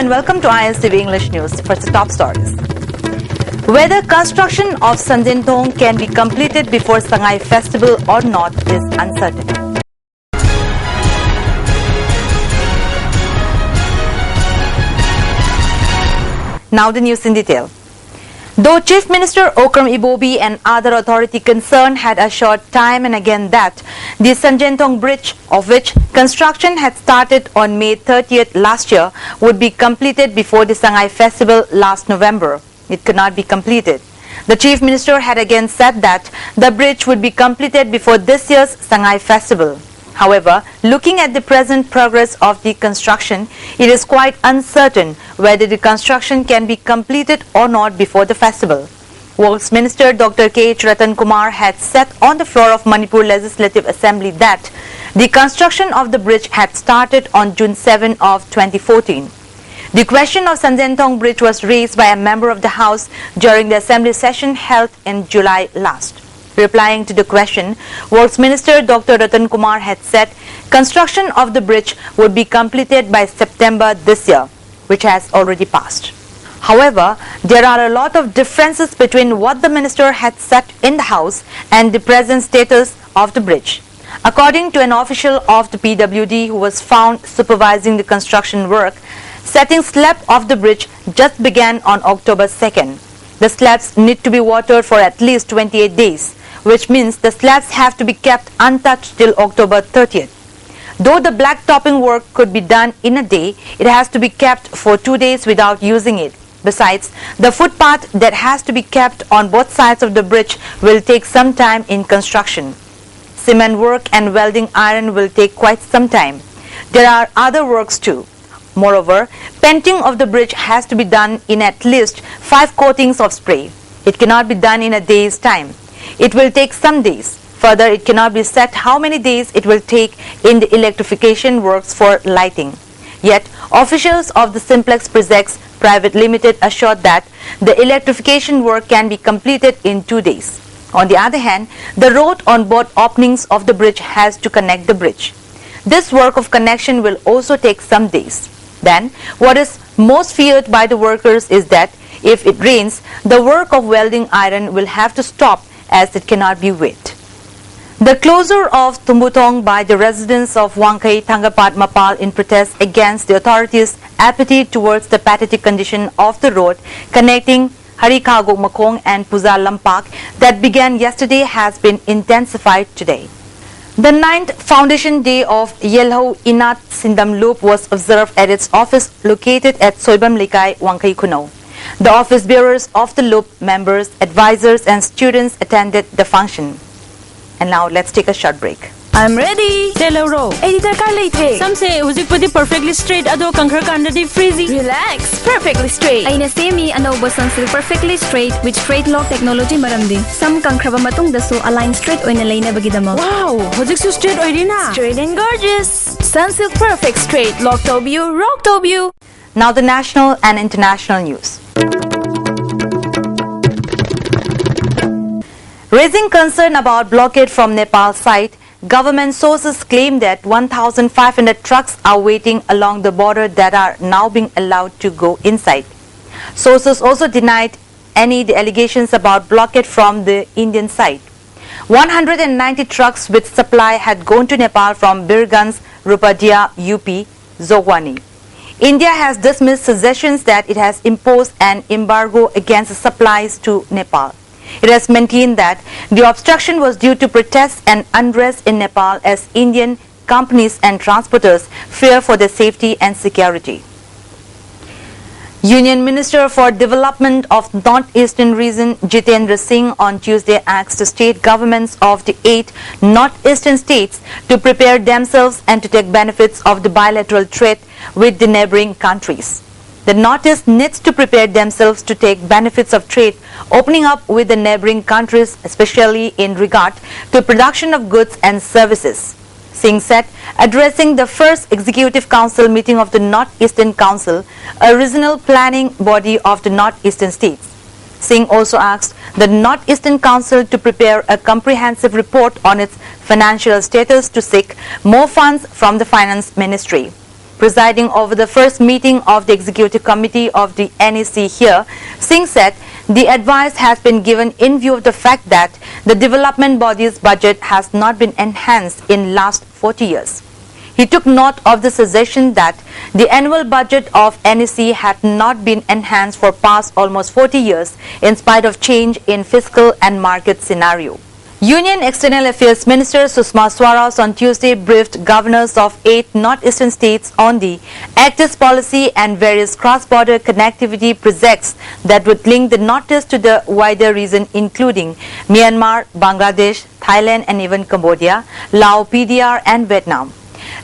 and welcome to ISTV English News. First, the top stories. Whether construction of Sanjintong can be completed before Sangay Festival or not is uncertain. Now the news in detail. Though Chief Minister Okram Ibobi and other authority concerned had assured time and again that the Sanjintong Bridge, of which construction had started on May 30th last year, would be completed before the Sangay Festival last November, it could not be completed. The Chief Minister had again said that the bridge would be completed before this year's Sangay Festival. However, looking at the present progress of the construction, it is quite uncertain whether the construction can be completed or not before the festival. Works Minister Dr. K.H. Ratan Kumar had said on the floor of Manipur Legislative Assembly that the construction of the bridge had started on June 7 of 2014. The question of Sanjintong Bridge was raised by a member of the House during the Assembly session held in July last. Replying to the question, Works Minister Dr. Ratan Kumar had said construction of the bridge would be completed by September this year, which has already passed. However, there are a lot of differences between what the minister had said in the House and the present status of the bridge. According to an official of the PWD who was found supervising the construction work, setting slab of the bridge just began on October 2nd. The slabs need to be watered for at least 28 days. Which means the slabs have to be kept untouched till October 30th. Though the black topping work could be done in a day, it has to be kept for 2 days without using it. Besides, the footpath that has to be kept on both sides of the bridge will take some time in construction. Cement work and welding iron will take quite some time. There are other works too. Moreover, painting of the bridge has to be done in at least 5 coatings of spray. It cannot be done in a day's time. It will take some days. Further, it cannot be set how many days it will take in the electrification works for lighting. Yet, officials of the Simplex Projects Private Limited assured that the electrification work can be completed in 2 days. On the other hand, the road on both openings of the bridge has to connect the bridge. This work of connection will also take some days. Then, what is most feared by the workers is that if it rains, the work of welding iron will have to stop as it cannot be wet. The closure of Tumbutong by the residents of Wangkai Thangapat Mapal in protest against the authorities' apathy towards the pathetic condition of the road connecting Harikagok Makong and Puza Lampak that began yesterday has been intensified today. The 9th Foundation Day of Yelho Inat Sindam Loop was observed at its office located at Soibam Likai, Wangkai Kuno. The office bearers of the loop, members, advisors and students attended the function. And now let's take a short break. I'm ready. Telero. Editor ka late. Some say hujik pudi perfectly straight ado kankhar kandadi freezy. Relax. Perfectly straight. Aina semi anobo sunsilk perfectly straight with straight lock technology maramdi. Some kankraba matong daso align straight oina laina bagidamo. Wow, hujik su straight oirina. Straight and gorgeous. Sunsilk perfect straight. Lock tobio, rock tobio. Now the national and international news. Raising concern about blockade from Nepal side, government sources claim that 1,500 trucks are waiting along the border that are now being allowed to go inside. Sources also denied any allegations about blockade from the Indian side. 190 trucks with supply had gone to Nepal from Birganj, Rupadia, UP, Zogwani. India has dismissed suggestions that it has imposed an embargo against the supplies to Nepal. It has maintained that the obstruction was due to protests and unrest in Nepal as Indian companies and transporters fear for their safety and security. Union Minister for Development of Northeastern Region Jitendra Singh on Tuesday asked the state governments of the 8 northeastern states to prepare themselves and to take benefits of the bilateral trade with the neighboring countries. The Northeast needs to prepare themselves to take benefits of trade opening up with the neighboring countries, especially in regard to production of goods and services. Singh said, addressing the first Executive Council meeting of the Northeastern Council, a regional planning body of the Northeastern states. Singh also asked the Northeastern Council to prepare a comprehensive report on its financial status to seek more funds from the Finance Ministry. Presiding over the first meeting of the Executive Committee of the NEC here, Singh said the advice has been given in view of the fact that the development body's budget has not been enhanced in last 40 years. He took note of the suggestion that the annual budget of NEC had not been enhanced for past almost 40 years in spite of change in fiscal and market scenario. Union External Affairs Minister Sushma Swaraj on Tuesday briefed governors of 8 northeastern states on the Act's policy and various cross-border connectivity projects that would link the northeast to the wider region including Myanmar, Bangladesh, Thailand and even Cambodia, Laos, PDR and Vietnam.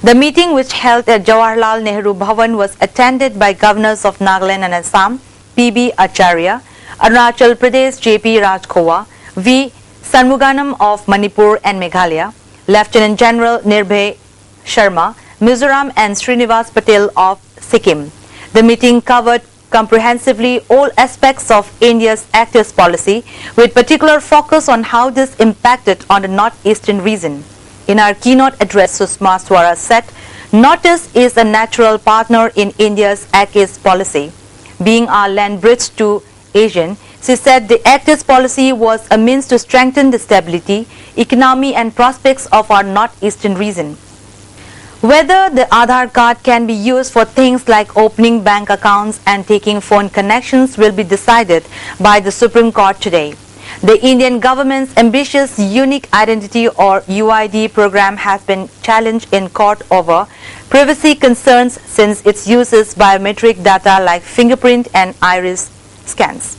The meeting, which held at Jawaharlal Nehru Bhavan, was attended by governors of Nagaland and Assam, P.B. Acharya, Arunachal Pradesh, J.P. Rajkhowa, V. Sanmuganam of Manipur and Meghalaya, Lieutenant General Nirbhay Sharma, Mizoram and Srinivas Patel of Sikkim. The meeting covered comprehensively all aspects of India's Act's policy, with particular focus on how this impacted on the northeastern region. In our keynote address, Sushma Swaraj said, Northeast is a natural partner in India's Act's policy. Being our land bridge to Asian, she said the Act's policy was a means to strengthen the stability, economy and prospects of our northeastern region. Whether the Aadhaar card can be used for things like opening bank accounts and taking phone connections will be decided by the Supreme Court today. The Indian government's ambitious Unique Identity or UID program has been challenged in court over privacy concerns since it uses biometric data like fingerprint and iris scans.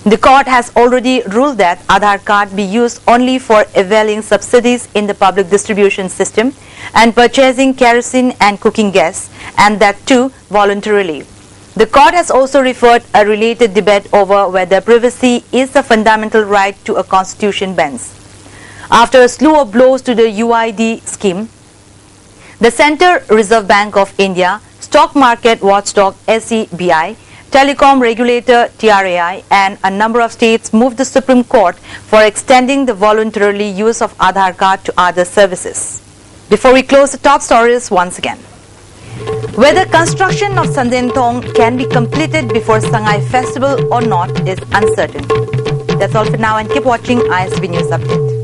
The court has already ruled that Aadhaar card be used only for availing subsidies in the public distribution system and purchasing kerosene and cooking gas, and that too voluntarily. The court has also referred a related debate over whether privacy is a fundamental right to a constitution bench. After a slew of blows to the UID scheme, the Central Reserve Bank of India, Stock Market Watchdog SEBI, Telecom Regulator TRAI and a number of states moved the Supreme Court for extending the voluntarily use of Aadhaar card to other services. Before we close the top stories once again, whether construction of Sandentong can be completed before Sangai Festival or not is uncertain. That's all for now and keep watching ISTV News Update.